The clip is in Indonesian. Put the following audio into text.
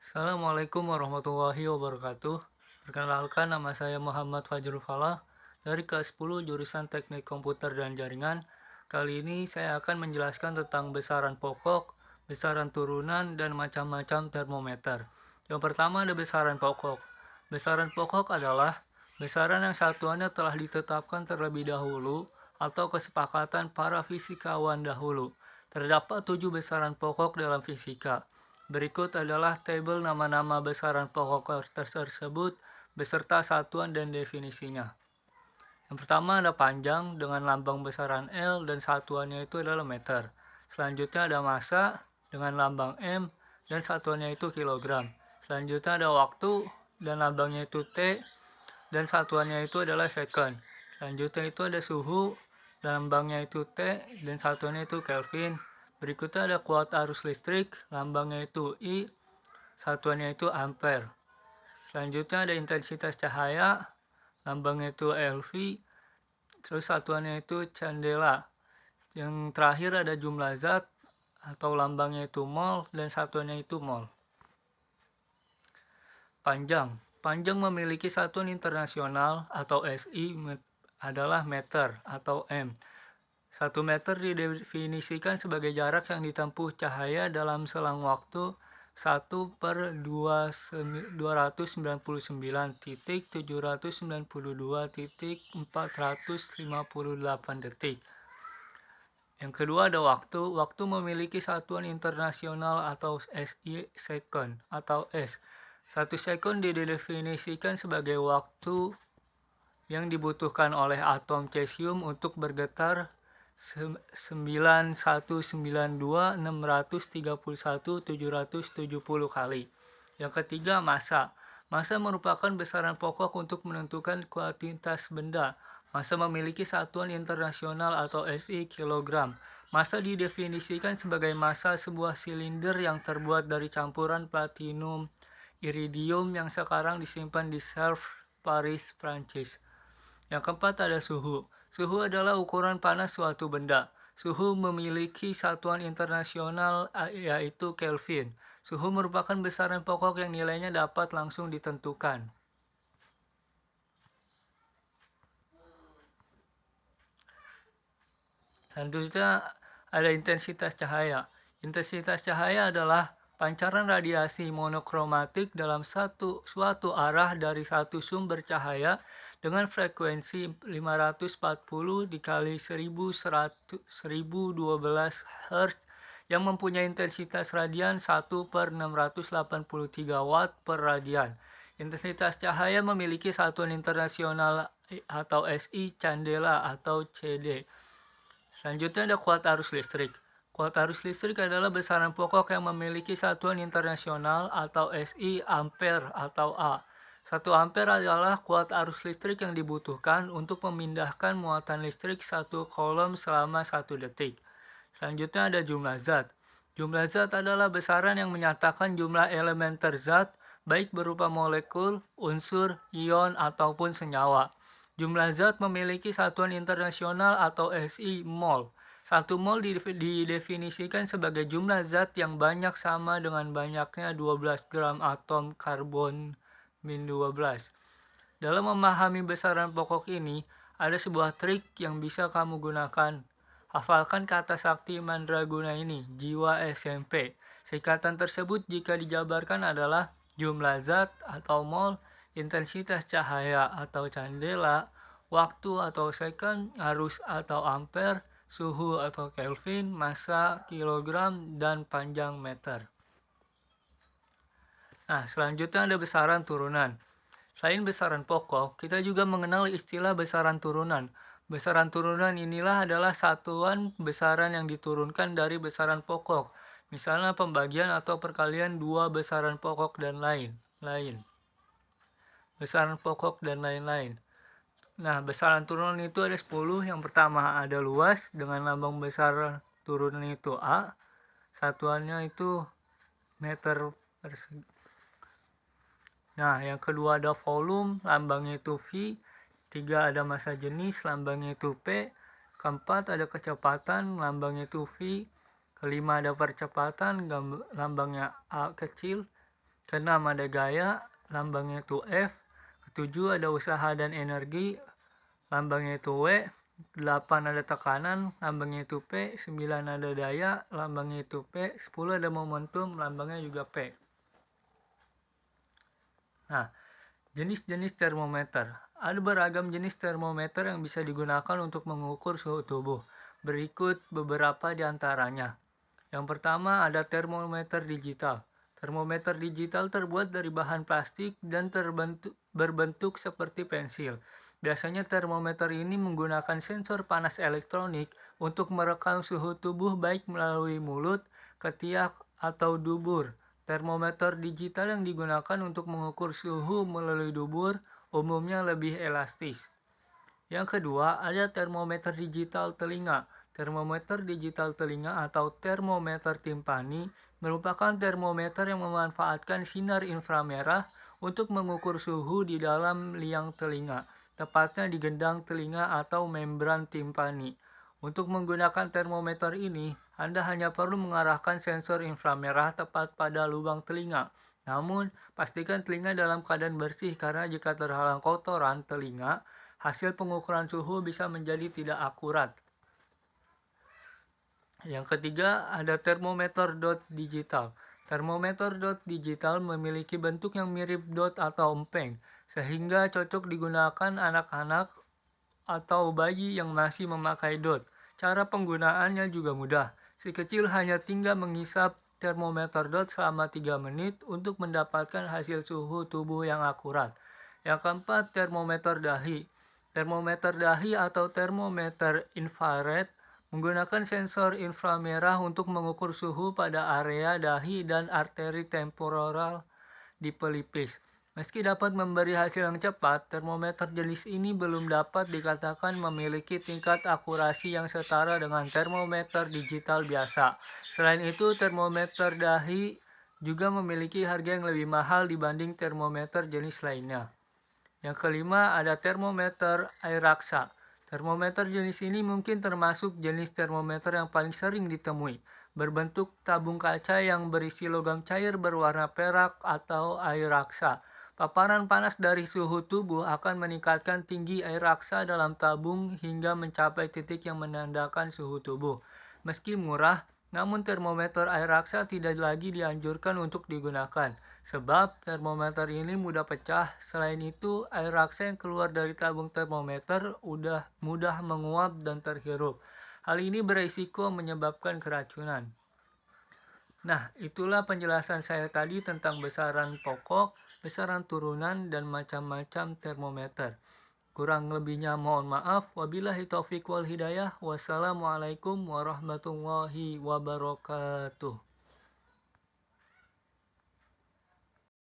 Assalamualaikum warahmatullahi wabarakatuh. Perkenalkan, nama saya Muhammad Fajrul Falah dari kelas 10 jurusan Teknik Komputer dan Jaringan. Kali ini saya akan menjelaskan tentang besaran pokok, besaran turunan, dan macam-macam termometer. Yang pertama ada besaran pokok. Besaran pokok adalah besaran yang satuannya telah ditetapkan terlebih dahulu atau kesepakatan para fisikawan dahulu. Terdapat 7 besaran pokok dalam fisika. Berikut adalah tabel nama-nama besaran pokok tersebut beserta satuan dan definisinya. Yang pertama ada panjang dengan lambang besaran L dan satuannya itu adalah meter. Selanjutnya ada massa dengan lambang M dan satuannya itu kilogram. Selanjutnya ada waktu dan lambangnya itu T dan satuannya itu adalah second. Selanjutnya itu ada suhu dan lambangnya itu T dan satuannya itu Kelvin. Berikutnya ada kuat arus listrik, lambangnya itu I, satuannya itu ampere. Selanjutnya ada intensitas cahaya, lambangnya itu LV, terus satuannya itu candela. Yang terakhir ada jumlah zat atau lambangnya itu mol dan satuannya itu mol. Panjang. Panjang memiliki satuan internasional atau SI adalah meter atau M. 1 meter didefinisikan sebagai jarak yang ditempuh cahaya dalam selang waktu 1/299.792.458 detik. Yang kedua ada waktu. Waktu memiliki satuan internasional atau SI second atau S. 1 sekon didefinisikan sebagai waktu yang dibutuhkan oleh atom cesium untuk bergetar 9192631.770 kali. Yang ketiga massa. Massa merupakan besaran pokok untuk menentukan kuantitas benda. Massa memiliki satuan internasional atau SI kilogram. Massa didefinisikan sebagai massa sebuah silinder yang terbuat dari campuran platinum iridium yang sekarang disimpan di Sèvres, Paris, Prancis. Yang keempat ada suhu. Suhu adalah ukuran panas suatu benda. Suhu memiliki satuan internasional yaitu Kelvin. Suhu merupakan besaran pokok yang nilainya dapat langsung ditentukan. Selanjutnya ada intensitas cahaya. Intensitas cahaya adalah pancaran radiasi monokromatik dalam suatu arah dari satu sumber cahaya dengan frekuensi 540 dikali 1012 Hz yang mempunyai intensitas radian 1/683 watt per radian. Intensitas cahaya memiliki satuan internasional atau SI candela atau CD. Selanjutnya ada kuat arus listrik. Kuat arus listrik adalah besaran pokok yang memiliki satuan internasional atau SI ampere atau A. 1 ampere adalah kuat arus listrik yang dibutuhkan untuk memindahkan muatan listrik 1 coulomb selama 1 detik. Selanjutnya ada jumlah zat. Jumlah zat adalah besaran yang menyatakan jumlah elemen terzat, baik berupa molekul, unsur, ion, ataupun senyawa. Jumlah zat memiliki satuan internasional atau SI mol. 1 mol didefinisikan sebagai jumlah zat yang banyak sama dengan banyaknya 12 gram atom karbon-12. Dalam memahami besaran pokok ini, ada sebuah trik yang bisa kamu gunakan. Hafalkan kata sakti mandraguna ini, jiwa SMP. Singkatan tersebut jika dijabarkan adalah jumlah zat atau mol, intensitas cahaya atau candela, waktu atau second, arus atau ampere, suhu atau Kelvin, massa kilogram, dan panjang meter. Nah, selanjutnya ada besaran turunan. Selain besaran pokok, kita juga mengenal istilah besaran turunan. Besaran turunan inilah adalah satuan besaran yang diturunkan dari besaran pokok. Misalnya pembagian atau perkalian dua besaran pokok dan lain-lain. Besaran pokok dan lain-lain. Nah, besaran turunan itu ada 10. Yang pertama ada luas dengan lambang besar turunan itu A. Satuannya itu meter persegi. Nah, yang kedua ada volume, lambangnya itu V. 3 ada massa jenis, lambangnya itu P. Keempat ada kecepatan, lambangnya itu V. Kelima ada percepatan, lambangnya A kecil. Keenam ada gaya, lambangnya itu F. Ketujuh ada usaha dan energi, lambangnya itu W. 8 ada tekanan, lambangnya itu P. 9 ada daya, lambangnya itu P. 10 ada momentum, lambangnya juga P. Nah, jenis-jenis termometer. Ada beragam jenis termometer yang bisa digunakan untuk mengukur suhu tubuh. Berikut beberapa di antaranya. Yang pertama ada termometer digital. Termometer digital terbuat dari bahan plastik dan berbentuk seperti pensil. Biasanya termometer ini menggunakan sensor panas elektronik untuk merekam suhu tubuh baik melalui mulut, ketiak, atau dubur. Termometer digital yang digunakan untuk mengukur suhu melalui dubur umumnya lebih elastis. Yang kedua, ada termometer digital telinga. Termometer digital telinga atau termometer timpani merupakan termometer yang memanfaatkan sinar inframerah untuk mengukur suhu di dalam liang telinga, tepatnya di gendang telinga atau membran timpani. Untuk menggunakan termometer ini, Anda hanya perlu mengarahkan sensor inframerah tepat pada lubang telinga. Namun, pastikan telinga dalam keadaan bersih karena jika terhalang kotoran telinga, hasil pengukuran suhu bisa menjadi tidak akurat. Yang ketiga, ada termometer dot digital. Termometer dot digital memiliki bentuk yang mirip dot atau empeng, sehingga cocok digunakan anak-anak atau bayi yang masih memakai dot. Cara penggunaannya juga mudah. Si kecil hanya tinggal mengisap termometer dot selama 3 menit untuk mendapatkan hasil suhu tubuh yang akurat. Yang keempat, termometer dahi. Termometer dahi atau termometer infrared menggunakan sensor inframerah untuk mengukur suhu pada area dahi dan arteri temporal di pelipis. Meski dapat memberi hasil yang cepat, termometer jenis ini belum dapat dikatakan memiliki tingkat akurasi yang setara dengan termometer digital biasa. Selain itu, termometer dahi juga memiliki harga yang lebih mahal dibanding termometer jenis lainnya. Yang kelima ada termometer air raksa. Termometer jenis ini mungkin termasuk jenis termometer yang paling sering ditemui. Berbentuk tabung kaca yang berisi logam cair berwarna perak atau air raksa. Paparan panas dari suhu tubuh akan meningkatkan tinggi air raksa dalam tabung hingga mencapai titik yang menandakan suhu tubuh. Meski murah, namun termometer air raksa tidak lagi dianjurkan untuk digunakan, sebab termometer ini mudah pecah. Selain itu, air raksa yang keluar dari tabung termometer mudah menguap dan terhirup. Hal ini berisiko menyebabkan keracunan. Nah, itulah penjelasan saya tadi tentang besaran pokok, besaran turunan, dan macam-macam termometer. Kurang lebihnya mohon maaf. Wabillahi taufiq wal hidayah. Wassalamualaikum warahmatullahi wabarakatuh.